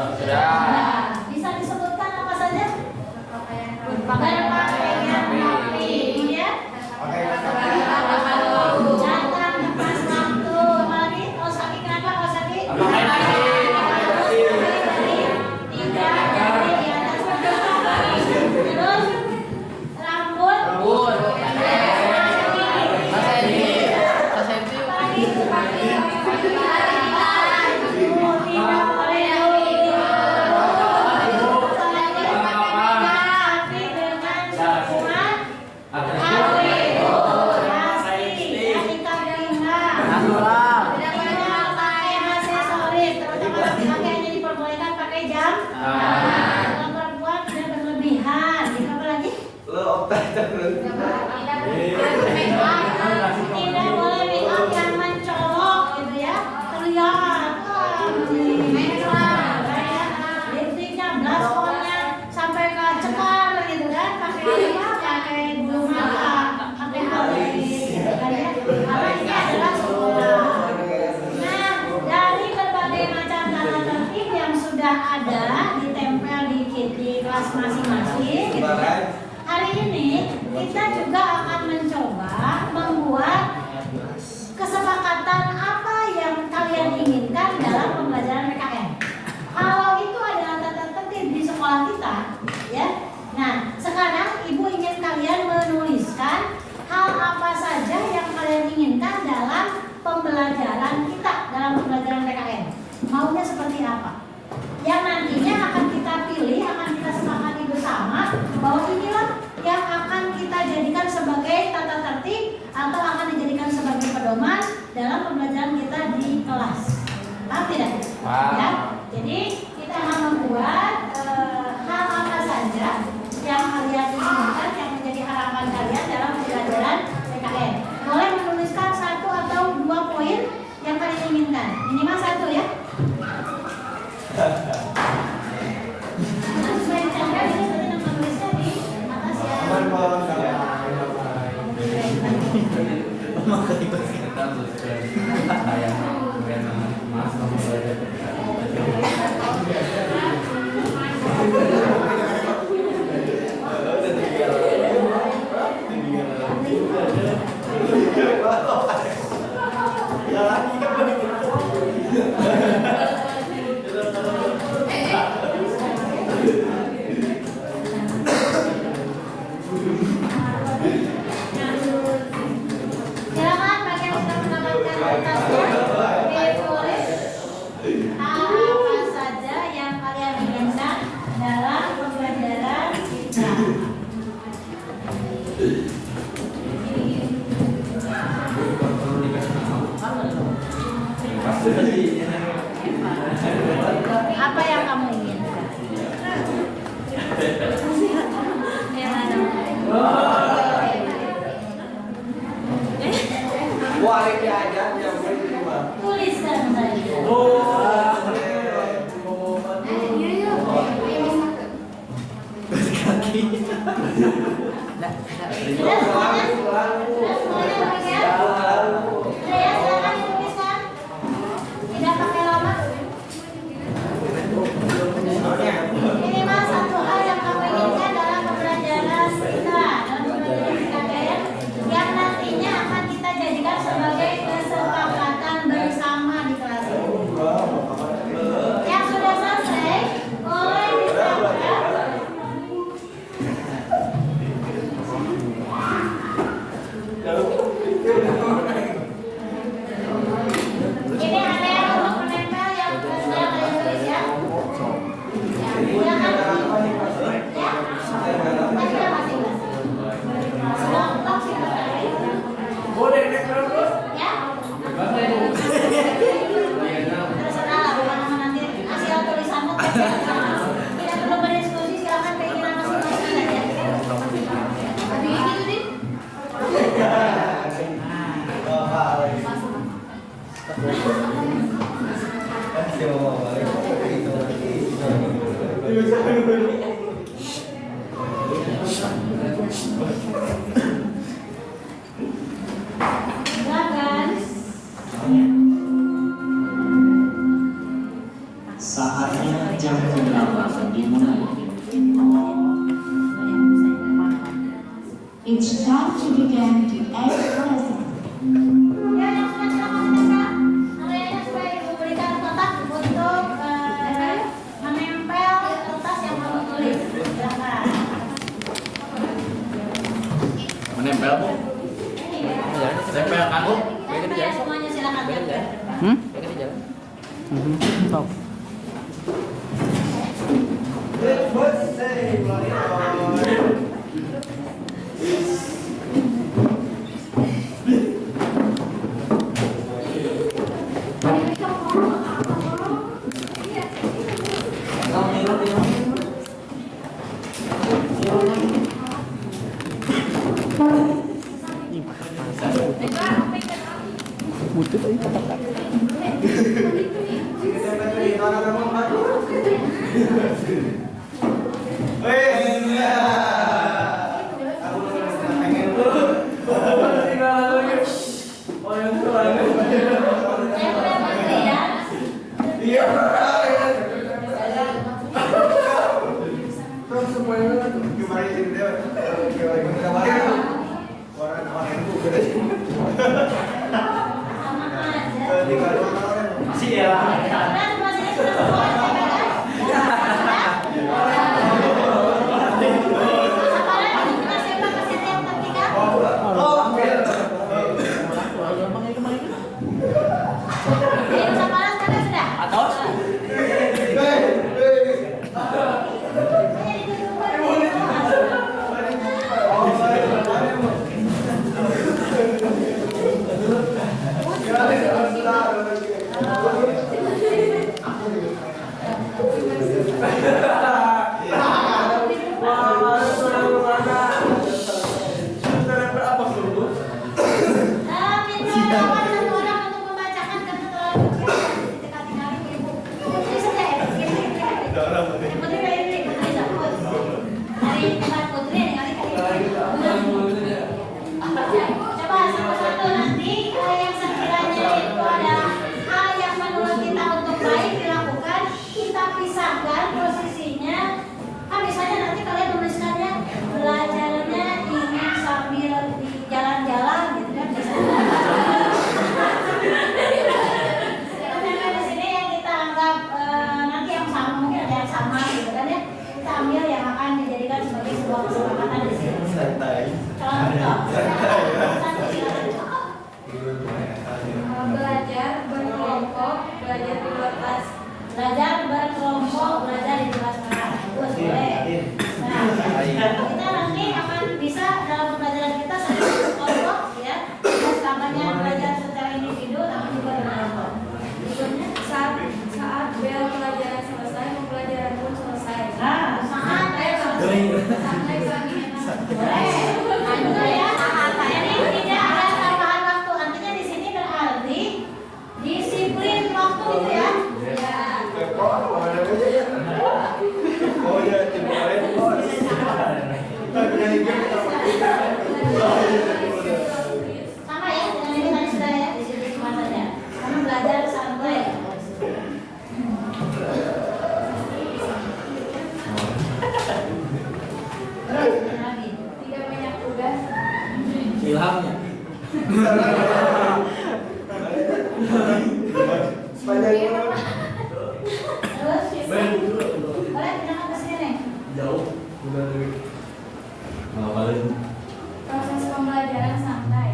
Sudah. Bisa disebutkan apa saja? Berpakaian rapi, ya. Datang tepat waktu. Apalagi kaos kaki kenapa kaos kaki? Tidak dari di atas kepala. Terus rambut. Tidak boleh make up yang mencolok gitu ya, kelihatan lipstiknya, blush on-nya sampai ke cekar gitu kan, pakai bulu mata, pakai alis gitu kan ya. Karena ini adalah sekolah. Nah, dari berbagai macam tata tertib yang sudah ada ditempel di kelas masing-masing gitu kan. Hari ini kita juga akan mencoba membuat kesepakatan apa yang kalian inginkan dalam pembelajaran PKN. Kalau itu adalah tata tertib di sekolah kita, ya. Nah, sekarang Ibu ingin kalian menuliskan hal apa saja yang kalian inginkan dalam pembelajaran kita, dalam pembelajaran PKN. Maunya seperti apa? Yang nantinya akan kita pilih, akan kita sepakati bersama bahwa inilah yang akan kita jadikan sebagai tata tertib atau akan dijadikan sebagai pedoman dalam pembelajaran kita di kelas. Paham tidak? Ya. Jadi kita akan membuat hal apa saja yang kalian inginkan, yang menjadi harapan kalian dalam pembelajaran PKN. Boleh menuliskan 1 atau 2 poin yang kalian inginkan. Minimal 1 ya. Sesuai ditempel ini berarti nama tulisnya di atas ya. Silakan bagi yang sudah mendapatkan kertasnya ditulis apa saja yang kalian inginkan dalam pembelajaran kita. Apa yang kamu inginkan? Yang ada. Tuliskan saja. Sudah semuanya? Sudah semuanya bagian? Sudah ya, silakan dituliskan. Tidak pakai lama. Minimal 1 hal yang kamu inginkan dalam pembelajaran kita, dalam pembelajaran PKN yang nantinya akan kita jadikan sebagai kesepakatan bersama di kelas ini. Yang sudah selesai, boleh ditempel. Ini ada yang untuk menempel yang sudah kalian tulis ya. Silakan. Ya. Tadi udah masing-masing. Sudah lengkap sih tadi. Ya. Terserah lah, bukan nama nanti hasil tulisanmu. Tidak perlu berdiskusi, silakan keinginan masing-masing saja. Tapi gitu deh. Silakan. Saatnya jam It's time to begin the eighth lesson. Ya, yang sudah silakan mendekat. Anak-anak supaya ibu berikan kotak untuk menempel kertas yang kamu tulis. Silakan. Menempel bu? Tempel kan bu? Tempel semuanya silakan tempel. Stop. Butut aja kata-kata. Ilhamnya. Jauh. Proses pembelajaran santai.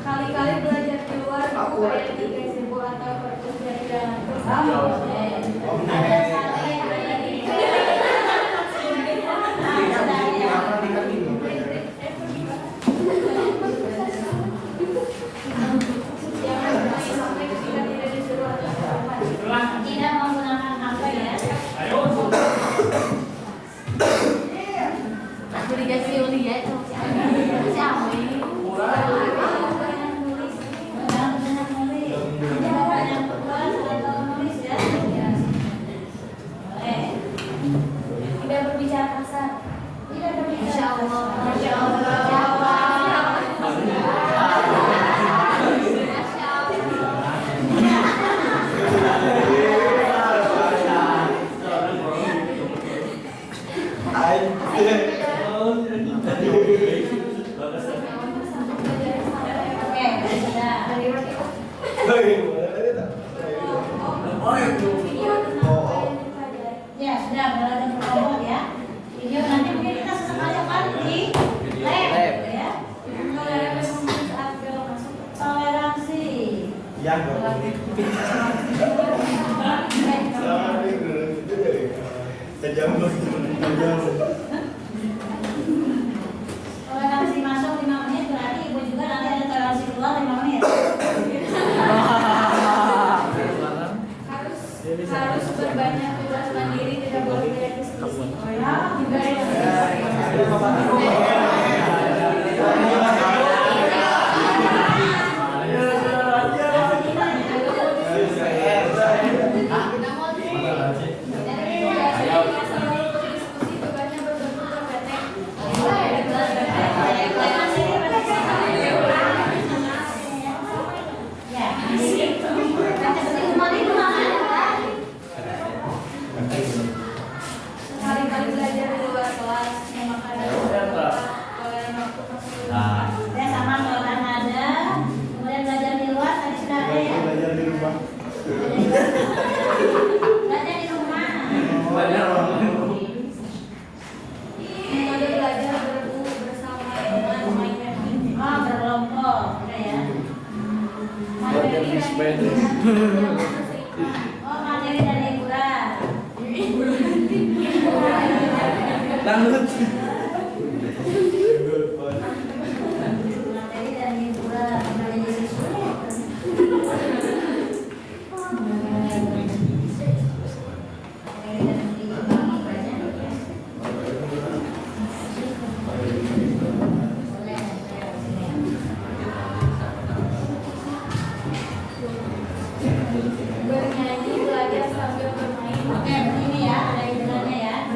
Kali-kali belajar di luar buku ayat 3.000 atau perpus dari dalam sampai ketika tidak disuruh atau apa. Tidak menggunakan HP ya. Aku dikasih lihat si Awi. Jangan banyak nulis atau nulis ya. Video tentang apa yang dipelajari. Ya sudah belajar berkelompok ya. Video nanti mungkin kita sesekali akan di lab ya. Toleransi menulis agama masuk. Toleransi. Toleransi masuk 5 menit berarti ibu juga nanti ada toleransi keluar 5 menit. Harus berbanyak tugas mandiri, tidak boleh berdiskusi. Oh ya, juga sekali-kali belajar di luar kelas, memakan toleran waktu masuk. Ya sama toleran ada. Kemudian belajar di luar tadi sudah ada ya. Belajar di rumah. Metode belajar bersama dengan main mapping. Oh berkelompok, udah ya. Materi dan hiburan. Oh materi dan hiburan. Materi dan hiburan. Udah jadi siswa. Bernyanyi, belajar sambil bermain. Oke, begini ya, ada hiburannya ya.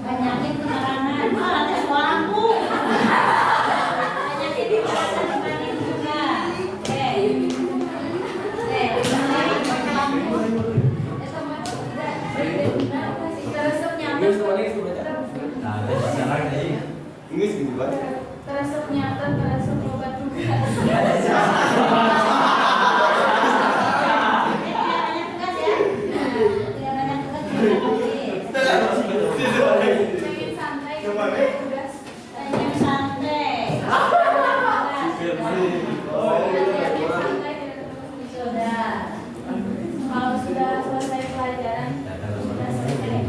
Banyakin keterangan. Oh, ada suaraku. Banyakin keterangan juga. Oke. Oke, Teresep nyata. Teresep nyata, teresep obat tugas. Pengen santai, tugas. Yang santai. Sudah. Kalau sudah selesai pelajaran, sudah selesai.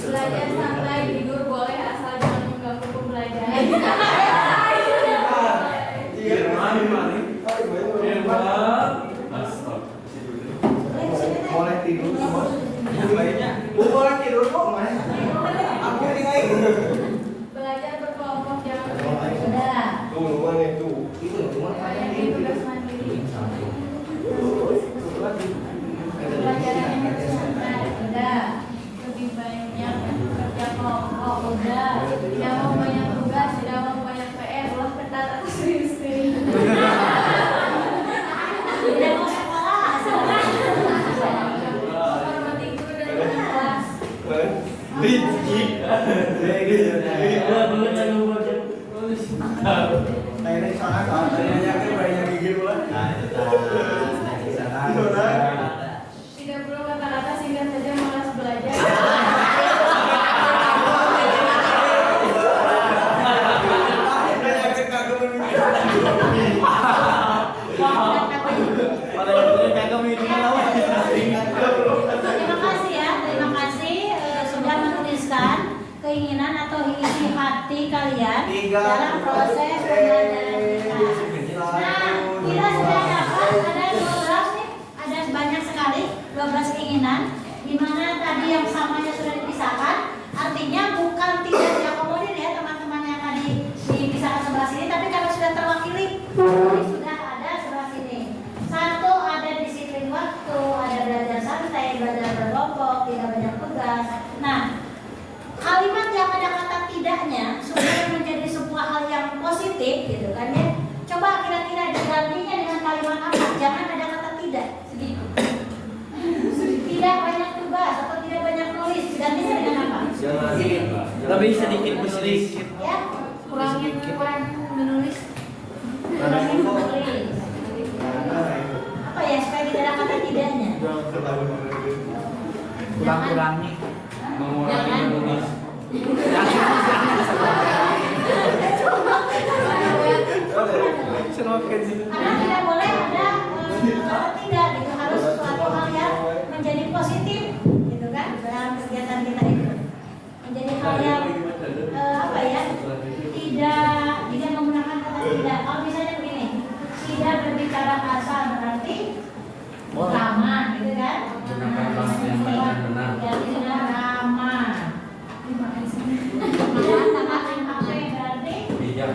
Belajar santai, tidur boleh asal jangan mengganggu pembelajaran. Boleh tidur semua. Boleh tidur kok, Mas. Aku ini. Belajar berkelompok jangan Sudah. Tuh, mana itu? Itu cuma banyak tugas mandiri. Pelajaran yang santai. Sudah. Lebih banyak kerja kelompok. Udah. Tidak mau banyak tugas, tidak mau banyak PR, ulah ketat atau sering-sering. Tidak mau sekolah. Hormati guru dan kelas. Rizki. Ini sangat banyak banyak gigi pula. Tidak perlu kata-kata sehingga saja malas belajar. Terima kasih ya, terima kasih sudah menuliskan keinginan atau isi hati kalian dalam proses pembelajaran kita. Nah, kita sudah dapat ada 12 nih, ada banyak sekali 12 keinginan, di mana tadi yang samanya sudah dipisahkan, artinya bukan tidak diakomodir ya teman-teman yang tadi dipisahkan sebelah sini, tapi kalau sudah terwakili, ini sudah ada sebelah sini. Satu ada disiplin waktu, ada belajar santai, belajar berkelompok, tidak banyak tugas. Nah, kalimat yang ada kata tidaknya supaya menjadi sebuah hal yang positif gitu kan ya. Coba kira-kira digantinya dengan kalimat apa? Jangan ada kata tidak. Tidak banyak tugas atau tidak banyak nulis. Gantinya dengan apa? Lebih sedikit bersedikit. Ya, kurangin menulis. Kurangin menulis. Apa ya supaya tidak ada kata tidaknya? Kurang-kurangi. Jangan. Karena tidak boleh ada kata tidak gitu, harus suatu hal yang menjadi positif gitu kan dalam kegiatan kita itu, menjadi hal yang apa ya, tidak menggunakan kata tidak. Kalau misalnya begini, tidak berbicara kasar berarti ramah gitu kan, ya tidak ramah. Mengatakan apa yang berarti Bijak.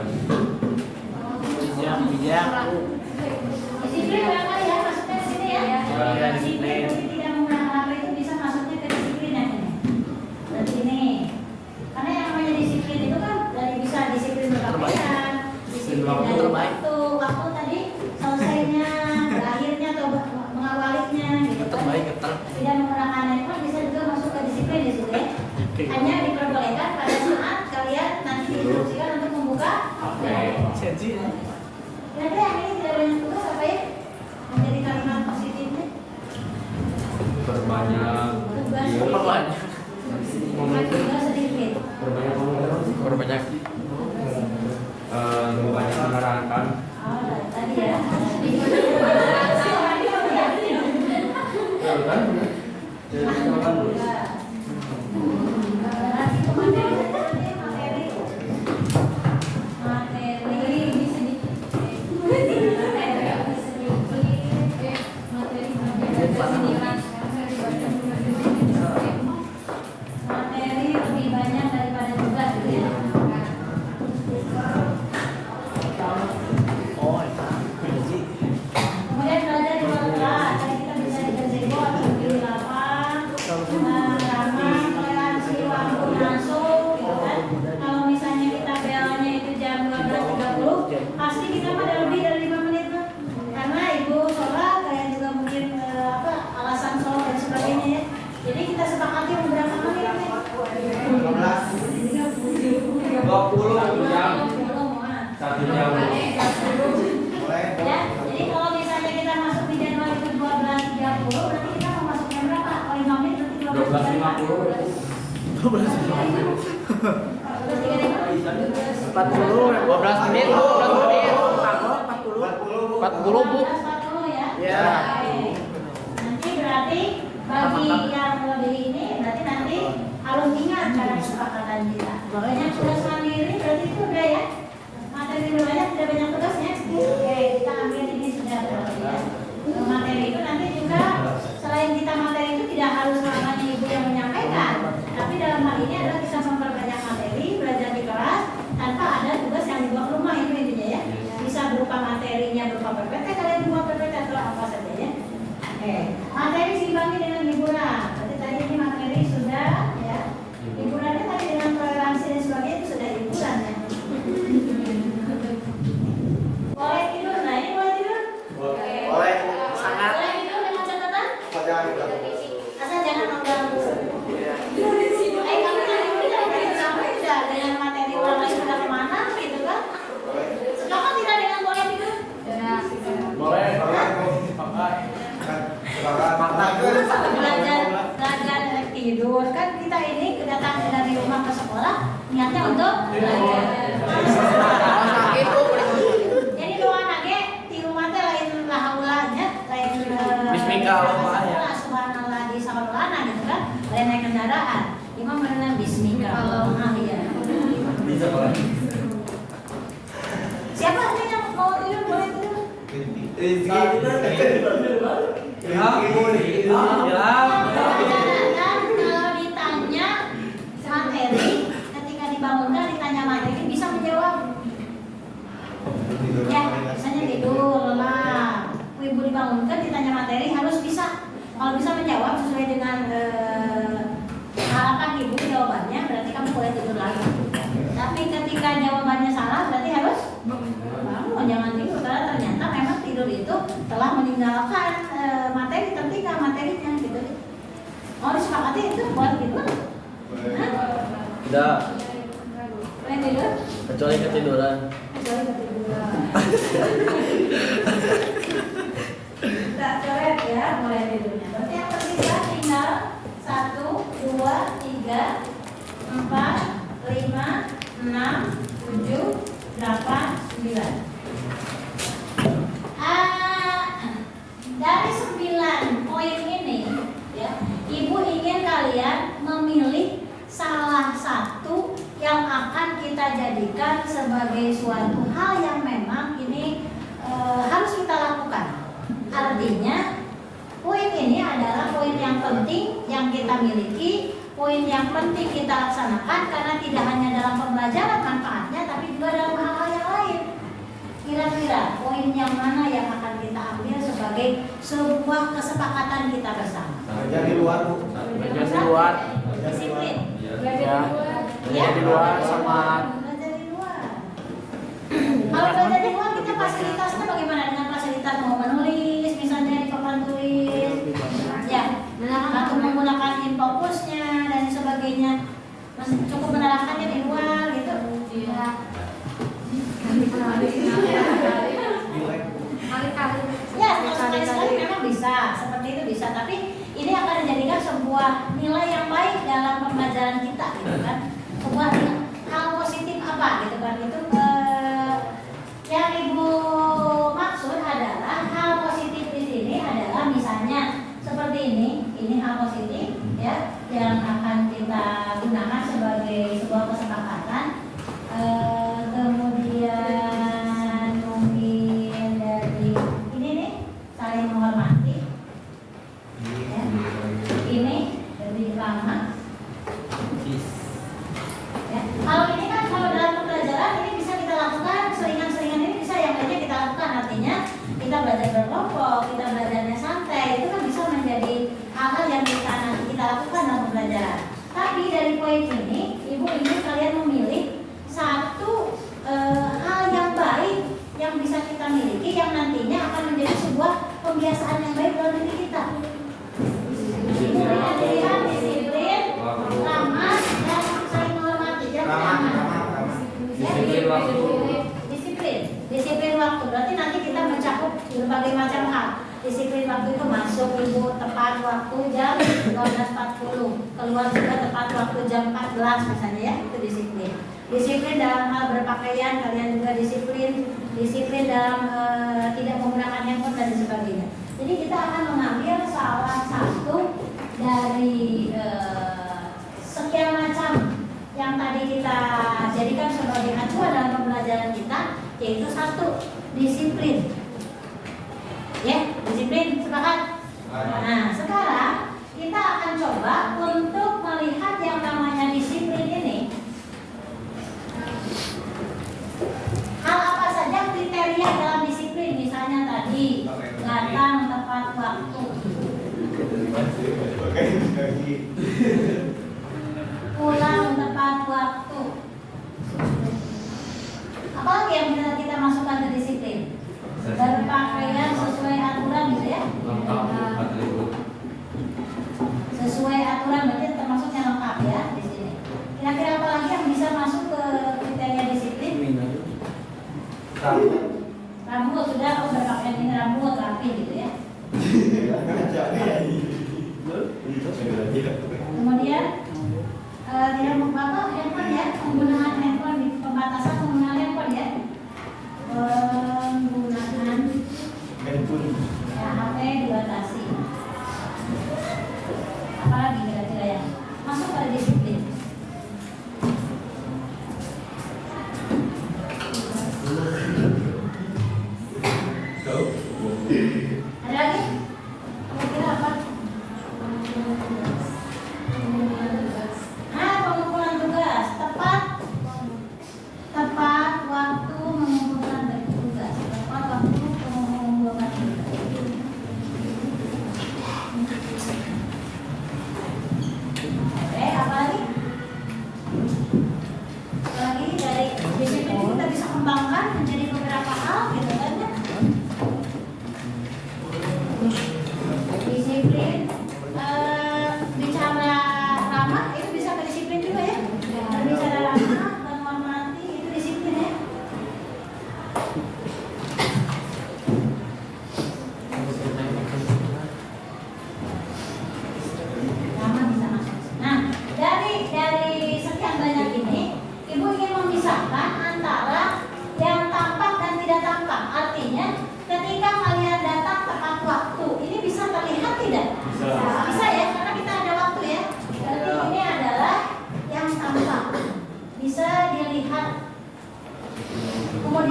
disiplin barangkali ya, maksudnya di sini ya. Disiplin berarti tidak menggunakan apa itu bisa masuknya ke disiplin yang ini. Berarti ini. Karena yang namanya disiplin itu kan dari bisa disiplin berpakaian, disiplin dari waktu tadi selesainya, berakhirnya atau mengawalinya gitu kan. Tidak menggunakannya itu kan bisa juga masuk ke disiplin di situ ya. Hanya diperbolehkan pada saat kalian nanti diinstruksikan untuk membuka. Kira-kira yang ini tidak banyak tugas apa ya? Menjadi kalimat positifnya. Perbanyak. Tugas Perbanyak. tugas sedikit. Perbanyak. Banyak menerangkan. Oh, tadi ya. Materi lebih banyak daripada tugas gitu ya. Kemudian belajar di luar kelas, tadi kita bisa di gazebo atau di lapang, ramah, toleransi, waktu masuk, gitu kan. Kalau misalnya kita belnya itu jam 12.30, pasti kita pada lebih dari 5 menit tuh. Karena ibu sholat, kayak juga mungkin alasan sholat dan sebagainya ya. Jadi kita sepakati beberapa menit nih. 20 jam. 1 jam. Ya, jadi kalau misalnya kita masuk di jadwal itu 12.30, berarti kita mau masuk jam berapa? Oh, 5 menit berarti 12 menit, 40 Bu. 40 ya? Ya. Oke. Nanti berarti bagi yang lebih ini, berarti nanti harus ingat cara kesepakatan kita. Makanya tugas mandiri berarti itu udah ya. Materi udah banyak, tidak banyak tugasnya. Oke, kita ambil ini sudah berarti ya. Materi itu nanti juga selain kita materi itu tidak harus selamanya ibu yang menyampaikan, tapi dalam hal ini adalah bisa memperbanyak materi, belajar di kelas tanpa ada tugas yang dibawa ke rumah itu intinya ya. Bisa berupa materinya berupa PPT, kalian buat PPT atau apa saja ya. Oke, materi diimbangi dengan hiburan. Berarti tadi ini materi sudah ya. Hiburannya tadi dengan toleransi dan sebagainya itu sudah hiburan ya. Boleh tidur, nah ini boleh tidur? Boleh. Sangat. Boleh tidur dengan catatan? Asal jangan mengganggu. Kamu tadi udah sampai sudah dengan materi orang lain sudah kemana gitu kan? Silakan tidak dengan boleh tidur? Boleh. Belajar tidur kan kita ini kedatangan dari rumah ke sekolah niatnya untuk belajar. Jadi doa nage di rumah teh lain lahaulanya, lain Bismillah. subhanallah di sakolana gitu kan, lain naik kendaraan. Imam berenang bismillah. Ya. Siapa aja yang mau tidur boleh tidur? Dan kalau ditanya materi, ketika dibangunkan ditanya materi bisa menjawab. Ya, misalnya tidur, lelah. Ibu dibangunkan ditanya materi harus bisa. Kalau bisa menjawab sesuai dengan harapan ibu jawabannya, berarti kamu boleh tidur lagi. Tapi ketika jawabannya salah, berarti harus bangun, jangan tidur. telah meninggalkan materi, tertinggal materinya gitu. Mau disepakati itu buat gitu? Tidak, Boleh tidur? kecuali ketiduran. Kecuali ketiduran. Tak coret ya, mulai tidurnya. Berarti yang tersisa tinggal 1, 2, 3, 4, 5, 6, 7, 8, 9. Dari 9 poin ini, ya, Ibu ingin kalian memilih salah satu yang akan kita jadikan sebagai suatu hal yang memang ini harus kita lakukan. Artinya, poin ini adalah poin yang penting yang kita miliki, poin yang penting kita laksanakan karena tidak hanya dalam pembelajaran manfaatnya, tapi juga dalam hal-hal yang lain. Kira-kira poin yang mana yang akan kita ambil sebagai sebuah kesepakatan kita bersama? Belajar di luar, Bu. Belajar di luar. Disiplin. Ya. Belajar di luar sama Belajar di luar. Kalau belajar di luar kita fasilitasnya bagaimana dengan fasilitas mau menulis misalnya di papan tulis, ya, atau menggunakan infopusnya dan sebagainya, cukup menerapkannya di luar gitu. Iya. Ya, sekali-sekali memang bisa, seperti itu bisa, tapi ini akan dijadikan sebuah nilai yang baik dalam pembelajaran kita, gitu kan? Sebuah hal positif apa, gitu kan? Itu yang Ibu maksud adalah hal positif di sini adalah misalnya seperti ini hal positif, ya, yang akan kita gunakan sebagai sebuah kesepakatan. Kemudian mungkin dari ini nih saling menghormati, ya. Ini lebih lama, ya. Kalau ini kan kalau dalam pembelajaran ini bisa kita lakukan seringan-seringan, ini bisa yang lainnya kita lakukan, artinya kita belajar berkelompok, kita belajarnya santai, itu kan bisa menjadi hal-hal yang kita nanti kita lakukan dalam pembelajaran. Tapi dari poin ini Ibu ingin kalian memilih satu hal yang baik yang bisa kita miliki yang nantinya akan menjadi sebuah kebiasaan yang baik dalam diri kita. Ibu berikan pilihan disiplin, ramah, dan saling menghormati. Disiplin waktu. Disiplin waktu. Berarti nanti kita mencakup berbagai macam hal. Disiplin waktu itu masuk Ibu tepat waktu jam 12.40, keluar juga tepat waktu jam 14 misalnya, ya, itu disiplin. Disiplin dalam hal berpakaian, kalian juga disiplin dalam tidak menggunakan handphone dan sebagainya. Jadi kita akan mengambil salah satu dari sekian macam yang tadi kita jadikan sebagai acuan dalam pembelajaran kita, yaitu satu, disiplin. Ya, disiplin, sepakat? Nah, sekarang kita akan coba untuk melihat yang namanya disiplin ini. Hal apa saja kriteria dalam disiplin? Misalnya tadi datang tepat waktu, pulang tepat waktu. Apalagi yang bisa kita masukkan ke disiplin? Berpakaian sesuai aturan, gitu ya? Sesuai aturan berarti termasuk yang lengkap ya di sini. Kira-kira apa lagi yang bisa masuk ke kriteria disiplin? Rambut sudah, berpakaian ini rambut rapi gitu ya. Kemudian tidak membawa handphone ya, penggunaan handphone di pembatasan penggunaan handphone ya. Penggunaan ya, HP dibatasi. Apalagi kira-kira yang masuk pada disiplin? Ada lagi? Kira-kira apa? Pengumpulan tugas tepat waktu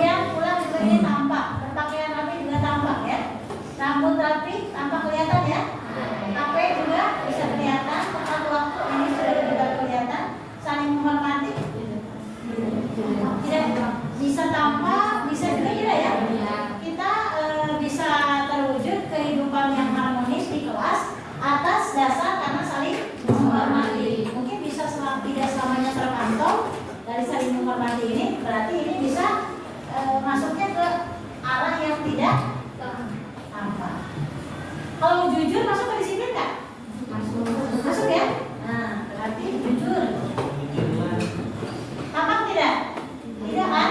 Kemudian pulang juga ini tampak, berpakaian rapi juga tampak ya. Rambut rapi tampak kelihatan ya. HP juga bisa kelihatan, tepat waktu ini sudah juga kelihatan. Saling menghormati. Tidak bisa tampak, bisa juga tidak ya. Kita bisa terwujud kehidupan yang harmonis di kelas atas dasar karena saling menghormati. Mungkin bisa tidak selamanya terpantau dari saling menghormati ini, berarti ini bisa masuknya ke arah yang tidak tampak. Kalau jujur masuk ke disiplin nggak? Masuk ya. Nah, berarti jujur. Tampak tidak? Tidak kan?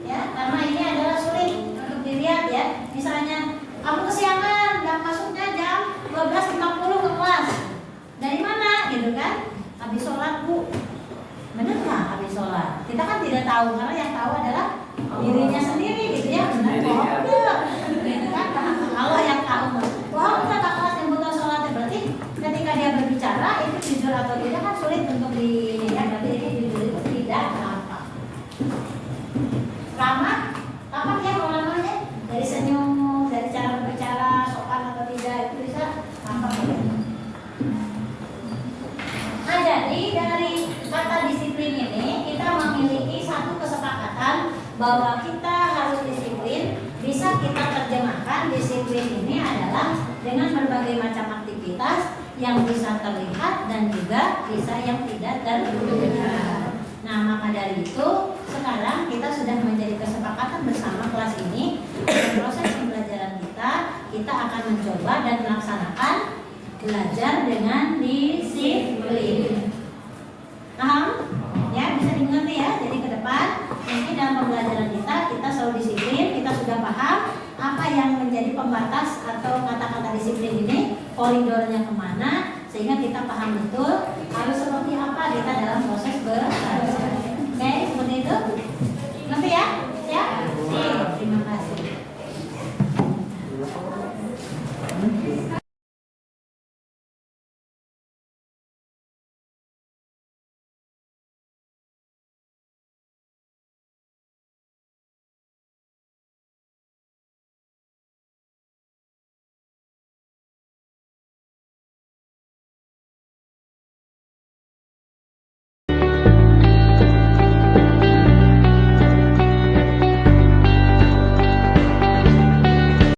Ya, karena ini adalah sulit untuk dilihat ya. Misalnya kamu kesiangan dan masuknya jam 12.50 ke kelas. Dari mana gitu kan? Habis sholat Bu. Benar nggak habis sholat? Kita kan tidak tahu karena yang tahu adalah dirinya sendiri gitu ya. Benar kok? Gitu kan? Allah yang tahu. Wah kita tak kelas yang butuh sholat berarti ketika dia berbicara itu jujur atau tidak kan sulit untuk dilihat. Berarti ini jujur itu tidak tampak. Ramah, tampak ya orang-orangnya dari senyum, dari cara berbicara, sopan atau tidak itu bisa tampak ya. Nah jadi dari kata disiplin ini kita memiliki satu kesepakatan bahwa kita harus disiplin. Bisa kita terjemahkan disiplin ini adalah dengan berbagai macam aktivitas yang bisa terlihat dan juga bisa yang tidak terlihat. Nah maka dari itu sekarang kita sudah menjadi kesepakatan bersama kelas ini. Dalam proses pembelajaran kita akan mencoba dan melaksanakan belajar dengan disiplin. Paham? Ya bisa dimengerti ya. Jadi ke depan ini dalam pembelajaran kita selalu disiplin. Kita sudah paham apa yang menjadi pembatas atau kata-kata disiplin ini, koridornya kemana, sehingga kita paham betul harus seperti apa kita dalam proses belajar. Oke, seperti itu. Ngerti ya?